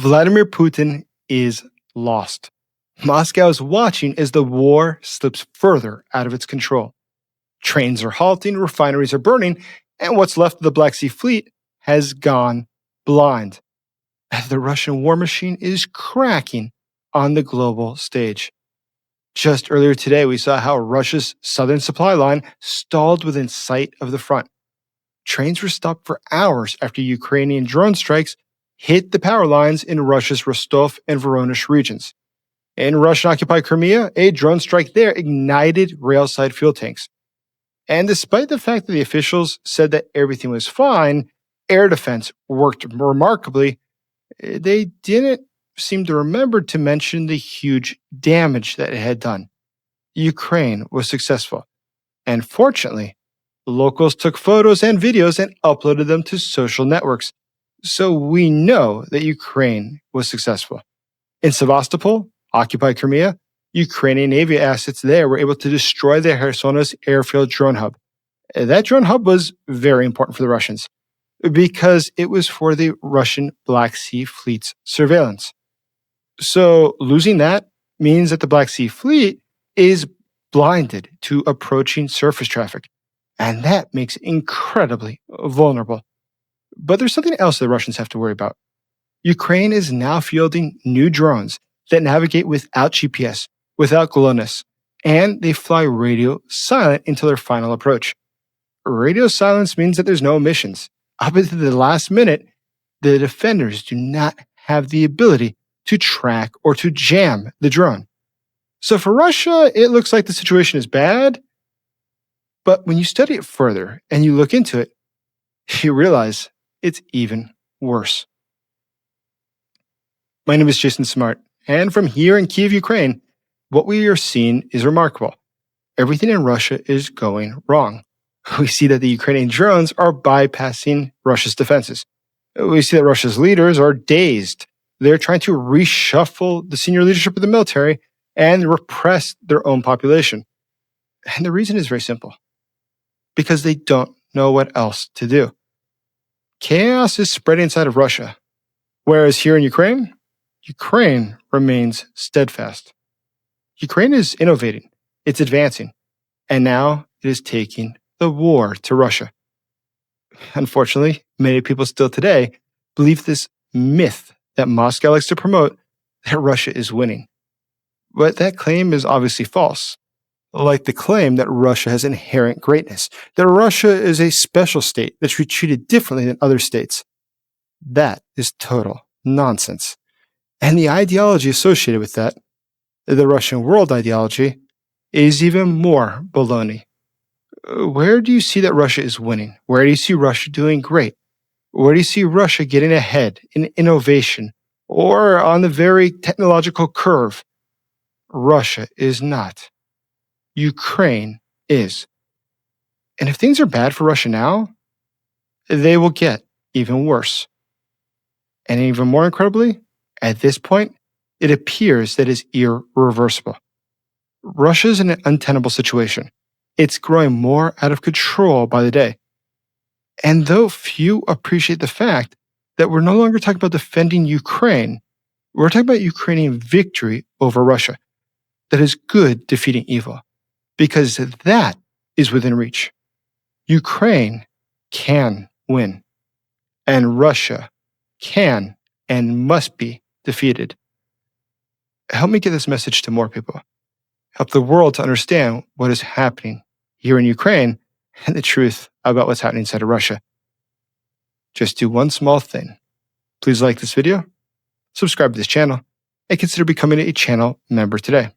Vladimir Putin is lost. Moscow is watching as the war slips further out of its control. Trains are halting, refineries are burning, and what's left of the Black Sea Fleet has gone blind. The Russian war machine is cracking on the global stage. Just earlier today, we saw how Russia's southern supply line stalled within sight of the front. Trains were stopped for hours after Ukrainian drone strikes hit the power lines in Russia's Rostov and Voronezh regions. In Russian-occupied Crimea, a drone strike there ignited rail-side fuel tanks. And despite the fact that the officials said that everything was fine, air defense worked remarkably, they didn't seem to remember to mention the huge damage that it had done. Ukraine was successful. And fortunately, locals took photos and videos and uploaded them to social networks. So we know that Ukraine was successful. In Sevastopol, occupied Crimea, Ukrainian Navy assets there were able to destroy the Khersones airfield drone hub. That drone hub was very important for the Russians because it was for the Russian Black Sea Fleet's surveillance. So losing that means that the Black Sea Fleet is blinded to approaching surface traffic, and that makes it incredibly vulnerable. But there's something else the Russians have to worry about. Ukraine is now fielding new drones that navigate without GPS, without GLONASS, and they fly radio silent until their final approach. Radio silence means that there's no emissions. Up until the last minute, the defenders do not have the ability to track or to jam the drone. So for Russia, it looks like the situation is bad, but when you study it further and you look into it, you realize it's even worse. My name is Jason Smart, and from here in Kyiv, Ukraine, what we are seeing is remarkable. Everything in Russia is going wrong. We see that the Ukrainian drones are bypassing Russia's defenses. We see that Russia's leaders are dazed. They're trying to reshuffle the senior leadership of the military and repress their own population. And the reason is very simple. Because they don't know what else to do. Chaos is spreading inside of Russia. Whereas here in Ukraine, Ukraine remains steadfast. Ukraine is innovating. It's advancing. And now it is taking the war to Russia. Unfortunately, many people still today believe this myth that Moscow likes to promote, that Russia is winning. But that claim is obviously false. Like the claim that Russia has inherent greatness, that Russia is a special state that should be treated differently than other states. That is total nonsense. And the ideology associated with that, the Russian world ideology, is even more baloney. Where do you see that Russia is winning? Where do you see Russia doing great? Where do you see Russia getting ahead in innovation or on the very technological curve? Russia is not. Ukraine is. And if things are bad for Russia now, they will get even worse. And even more incredibly, at this point, it appears that it's irreversible. Russia is in an untenable situation. It's growing more out of control by the day. And though few appreciate the fact that we're no longer talking about defending Ukraine, we're talking about Ukrainian victory over Russia. That is good defeating evil. Because that is within reach. Ukraine can win. And Russia can and must be defeated. Help me get this message to more people. Help the world to understand what is happening here in Ukraine and the truth about what's happening inside of Russia. Just do one small thing. Please like this video, subscribe to this channel, and consider becoming a channel member today.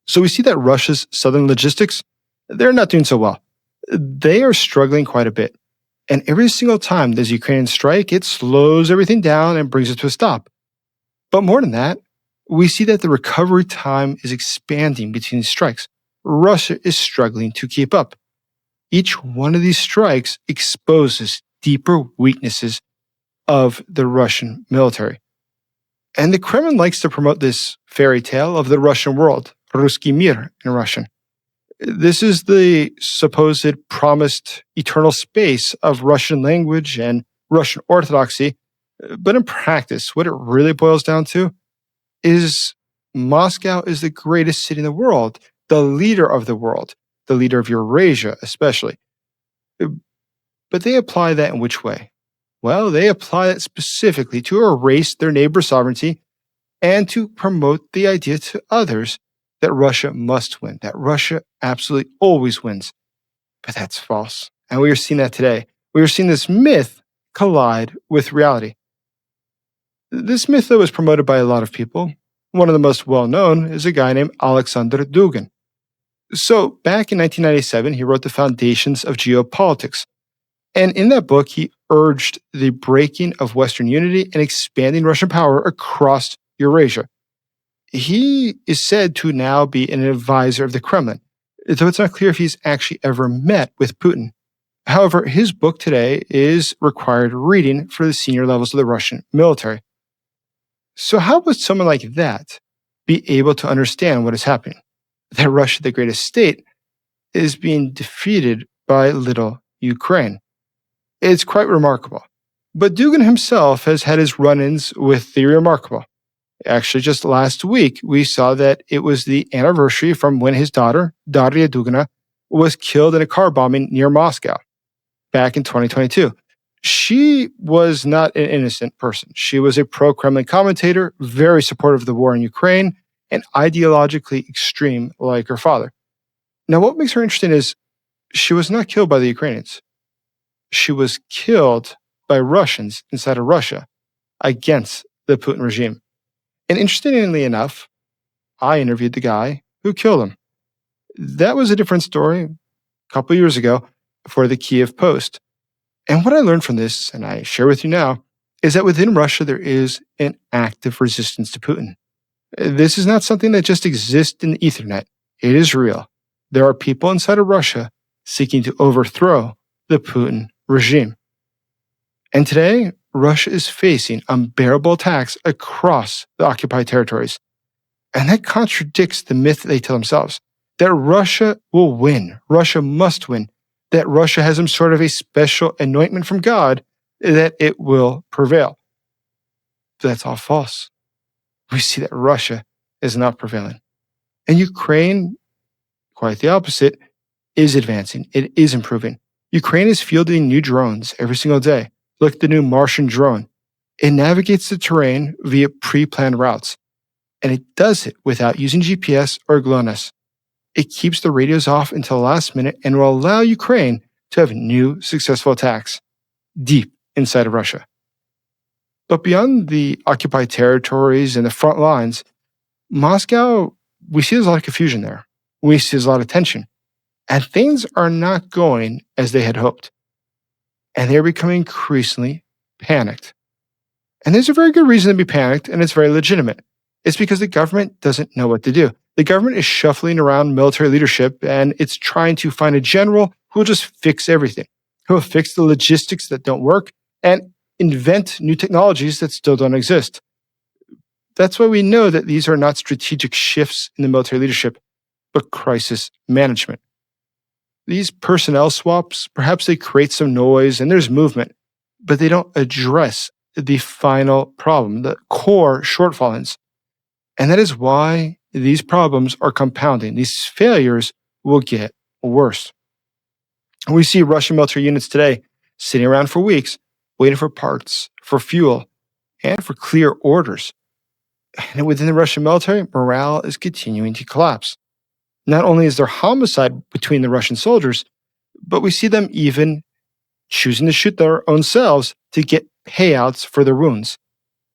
So we see that Russia's southern logistics, they're not doing so well. They are struggling quite a bit. And every single time there's a Ukrainian strike, it slows everything down and brings it to a stop. But more than that, we see that the recovery time is expanding between strikes. Russia is struggling to keep up. Each one of these strikes exposes deeper weaknesses of the Russian military. And the Kremlin likes to promote this fairy tale of the Russian world, Russkii Mir in Russian. This is the supposed promised eternal space of Russian language and Russian orthodoxy But in practice, what it really boils down to is Moscow is the greatest city in the world, the leader of the world, the leader of Eurasia especially. But they apply that in which way? Well, they apply that specifically to erase their neighbor's sovereignty and to promote the idea to others that Russia must win, that Russia absolutely always wins. But that's false. And we are seeing that today. We are seeing this myth collide with reality. This myth, though, is promoted by a lot of people. One of the most well-known is a guy named Alexander Dugin. So back in 1997, he wrote The Foundations of Geopolitics. And in that book, he urged the breaking of Western unity and expanding Russian power across Eurasia. He is said to now be an advisor of the Kremlin, though it's not clear if he's actually ever met with Putin. However, his book today is required reading for the senior levels of the Russian military. So how would someone like that be able to understand what is happening? That Russia, the greatest state, is being defeated by little Ukraine. It's quite remarkable. But Dugin himself has had his run-ins with the remarkable. Actually, just last week, we saw that it was the anniversary from when his daughter, Daria Dugina, was killed in a car bombing near Moscow back in 2022. She was not an innocent person. She was a pro-Kremlin commentator, very supportive of the war in Ukraine, and ideologically extreme like her father. Now, what makes her interesting is she was not killed by the Ukrainians. She was killed by Russians inside of Russia against the Putin regime. And interestingly enough, I interviewed the guy who killed him. That was a different story a couple years ago for the Kiev Post. And what I learned from this, and I share with you now, is that within Russia there is an active resistance to Putin. This is not something that just exists in the Ethernet. It is real. There are people inside of Russia seeking to overthrow the Putin regime. And today, Russia is facing unbearable attacks across the occupied territories. And that contradicts the myth they tell themselves, that Russia will win, Russia must win, that Russia has some sort of a special anointment from God, that it will prevail. But that's all false. We see that Russia is not prevailing. And Ukraine, quite the opposite, is advancing. It is improving. Ukraine is fielding new drones every single day. Look at the new Martian drone. It navigates the terrain via pre-planned routes. And it does it without using GPS or GLONASS. It keeps the radios off until the last minute and will allow Ukraine to have new successful attacks deep inside of Russia. But beyond the occupied territories and the front lines, Moscow, we see there's a lot of confusion there. We see there's a lot of tension. And things are not going as they had hoped. And they're becoming increasingly panicked. And there's a very good reason to be panicked, and it's very legitimate. It's because the government doesn't know what to do. The government is shuffling around military leadership, and it's trying to find a general who will just fix everything, who will fix the logistics that don't work, and invent new technologies that still don't exist. That's why we know that these are not strategic shifts in the military leadership, but crisis management. These personnel swaps, perhaps they create some noise and there's movement, but they don't address the final problem, the core shortfalls. And that is why these problems are compounding. These failures will get worse. We see Russian military units today sitting around for weeks, waiting for parts, for fuel, and for clear orders. And within the Russian military, morale is continuing to collapse. Not only is there homicide between the Russian soldiers, but we see them even choosing to shoot their own selves to get payouts for their wounds.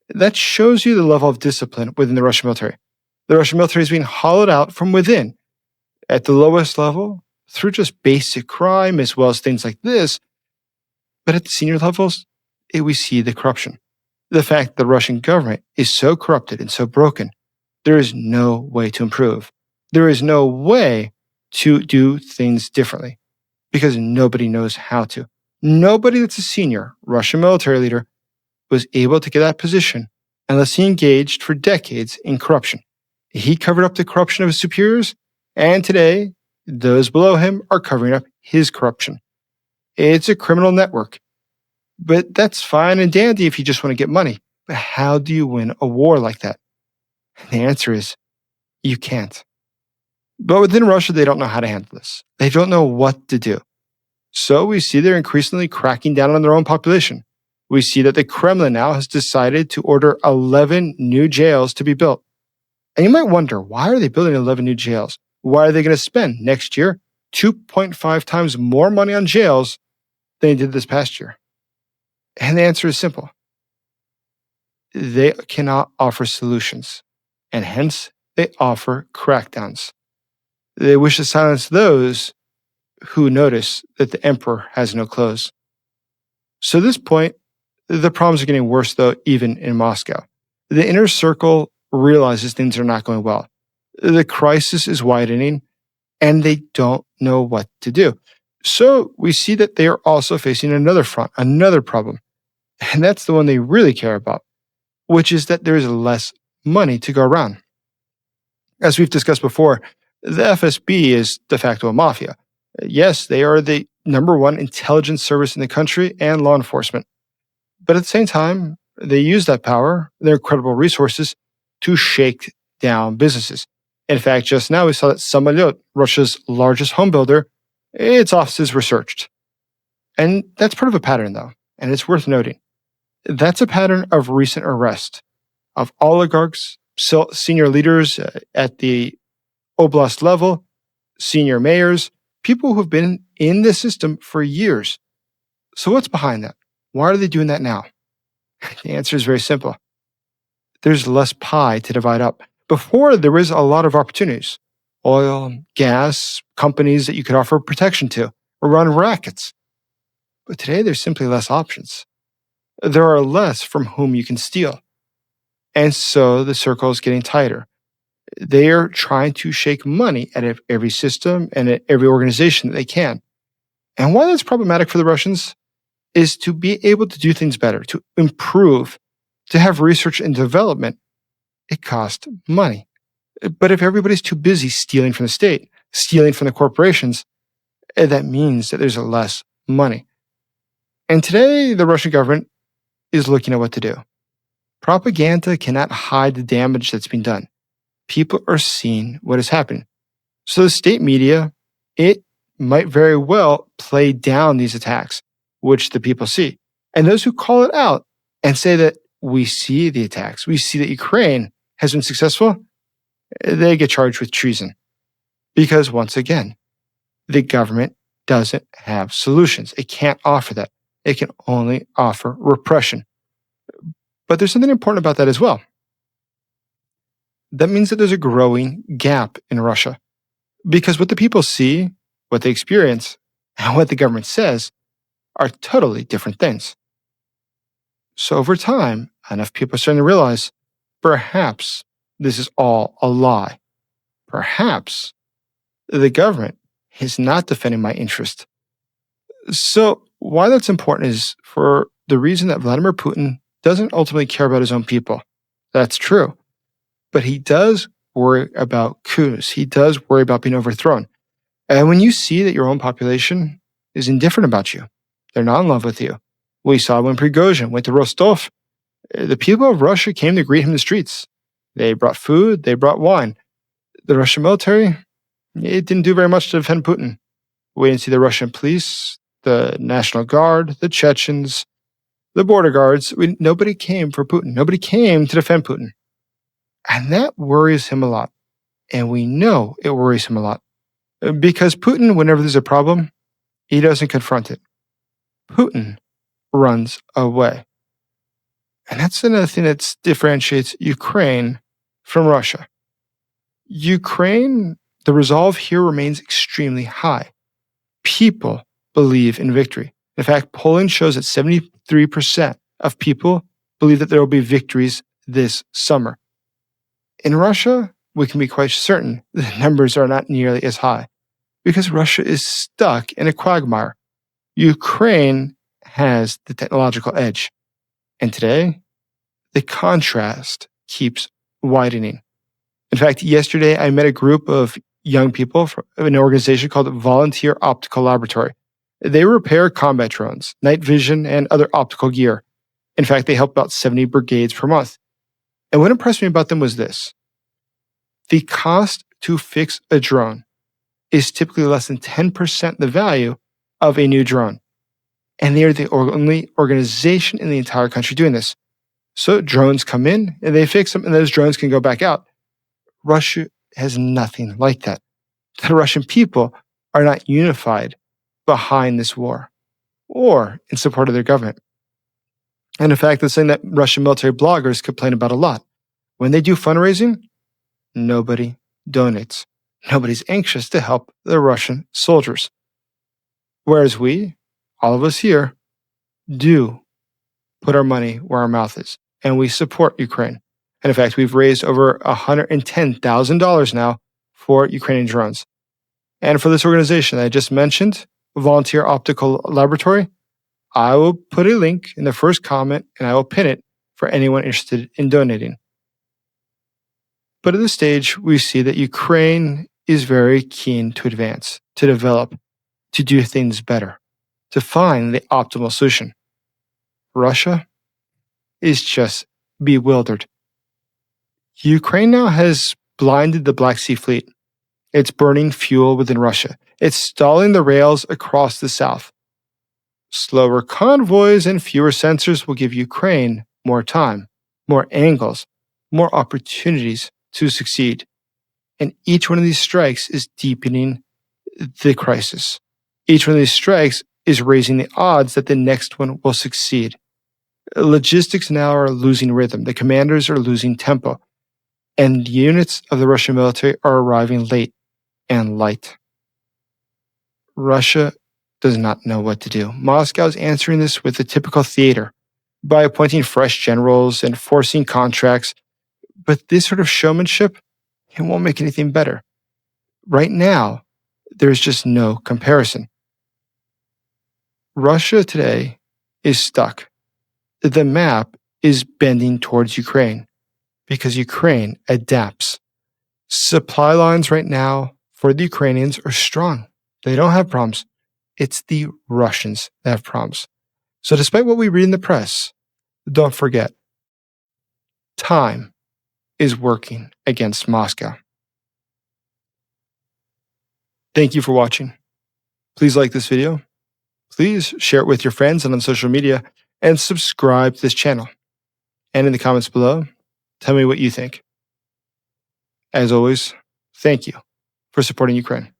That shows you the level of discipline within the Russian military. The Russian military is being hollowed out from within, at the lowest level, through just basic crime as well as things like this. But at the senior levels, we see the corruption. The fact that the Russian government is so corrupted and so broken, there is no way to improve. There is no way to do things differently because nobody knows how to. Nobody that's a senior Russian military leader was able to get that position unless he engaged for decades in corruption. He covered up the corruption of his superiors, and today, those below him are covering up his corruption. It's a criminal network. But that's fine and dandy if you just want to get money. But how do you win a war like that? The answer is you can't. But within Russia, they don't know how to handle this. They don't know what to do. So we see they're increasingly cracking down on their own population. We see that the Kremlin now has decided to order 11 new jails to be built. And you might wonder, why are they building 11 new jails? Why are they going to spend next year 2.5 times more money on jails than they did this past year? And the answer is simple. They cannot offer solutions, and hence they offer crackdowns. They wish to silence those who notice that the emperor has no clothes. So at this point, the problems are getting worse, though, even in Moscow. The inner circle realizes things are not going well. The crisis is widening, and they don't know what to do. So we see that they are also facing another front, another problem. And that's the one they really care about, which is that there is less money to go around. As we've discussed before, the FSB is de facto a mafia. Yes, they are the number one intelligence service in the country and law enforcement. But at the same time, they use that power, their incredible resources, to shake down businesses. In fact, just now we saw that Samolyot, Russia's largest home builder, its offices were searched. And that's part of a pattern, though, and it's worth noting. That's a pattern of recent arrest of oligarchs, senior leaders at the oblast level, senior mayors, people who've been in the system for years. So what's behind that? Why are they doing that now? The answer is very simple. There's less pie to divide up. Before, there was a lot of opportunities. Oil, gas, companies that you could offer protection to, or run rackets. But today, there's simply less options. There are less from whom you can steal. And so the circle is getting tighter. They are trying to shake money out of every system and at every organization that they can. And why that's problematic for the Russians is to be able to do things better, to improve, to have research and development. It costs money. But if everybody's too busy stealing from the state, stealing from the corporations, that means that there's less money. And today, the Russian government is looking at what to do. Propaganda cannot hide the damage that's been done. People are seeing what is happening. So the state media, it might very well play down these attacks, which the people see. And those who call it out and say that we see the attacks, we see that Ukraine has been successful, they get charged with treason. Because once again, the government doesn't have solutions. It can't offer that. It can only offer repression. But there's something important about that as well. That means that there's a growing gap in Russia. Because what the people see, what they experience, and what the government says are totally different things. So over time, enough people are starting to realize, perhaps this is all a lie. Perhaps the government is not defending my interest. So why that's important is for the reason that Vladimir Putin doesn't ultimately care about his own people. That's true. But he does worry about coups. He does worry about being overthrown. And when you see that your own population is indifferent about you, they're not in love with you. We saw when Prigozhin went to Rostov, the people of Russia came to greet him in the streets. They brought food, they brought wine. The Russian military, it didn't do very much to defend Putin. We didn't see the Russian police, the National Guard, the Chechens, the border guards. Nobody came for Putin. Nobody came to defend Putin. And that worries him a lot. And we know it worries him a lot. Because Putin, whenever there's a problem, he doesn't confront it. Putin runs away. And that's another thing that differentiates Ukraine from Russia. Ukraine, the resolve here remains extremely high. People believe in victory. In fact, polling shows that 73% of people believe that there will be victories this summer. In Russia, we can be quite certain the numbers are not nearly as high because Russia is stuck in a quagmire. Ukraine has the technological edge. And today, the contrast keeps widening. In fact, yesterday I met a group of young people from an organization called Volunteer Optical Laboratory. They repair combat drones, night vision, and other optical gear. In fact, they help about 70 brigades per month. And what impressed me about them was this. The cost to fix a drone is typically less than 10% the value of a new drone. And they are the only organization in the entire country doing this. So drones come in and they fix them, and those drones can go back out. Russia has nothing like that. The Russian people are not unified behind this war or in support of their government. And in fact, that's something that Russian military bloggers complain about a lot. When they do fundraising, nobody donates. Nobody's anxious to help the Russian soldiers. Whereas we, all of us here, do put our money where our mouth is, and we support Ukraine. And in fact, we've raised over $110,000 now for Ukrainian drones. And for this organization that I just mentioned, Volunteer Optical Laboratory, I will put a link in the first comment and I will pin it for anyone interested in donating. But at this stage, we see that Ukraine is very keen to advance, to develop, to do things better, to find the optimal solution. Russia is just bewildered. Ukraine now has blinded the Black Sea Fleet. It's burning fuel within Russia. It's stalling the rails across the south. Slower convoys and fewer sensors will give Ukraine more time, more angles, more opportunities to succeed. And each one of these strikes is deepening the crisis. Each one of these strikes is raising the odds that the next one will succeed. Logistics now are losing rhythm. The commanders are losing tempo. And units of the Russian military are arriving late and light. Russia does not know what to do. Moscow is answering this with the typical theater by appointing fresh generals and forcing contracts. But this sort of showmanship, it won't make anything better. Right now, there's just no comparison. Russia today is stuck. The map is bending towards Ukraine because Ukraine adapts. Supply lines right now for the Ukrainians are strong. They don't have problems. It's the Russians that have problems. So despite what we read in the press, don't forget, time is working against Moscow. Thank you for watching. Please like this video. Please share it with your friends and on social media, and subscribe to this channel. And in the comments below, tell me what you think. As always, thank you for supporting Ukraine.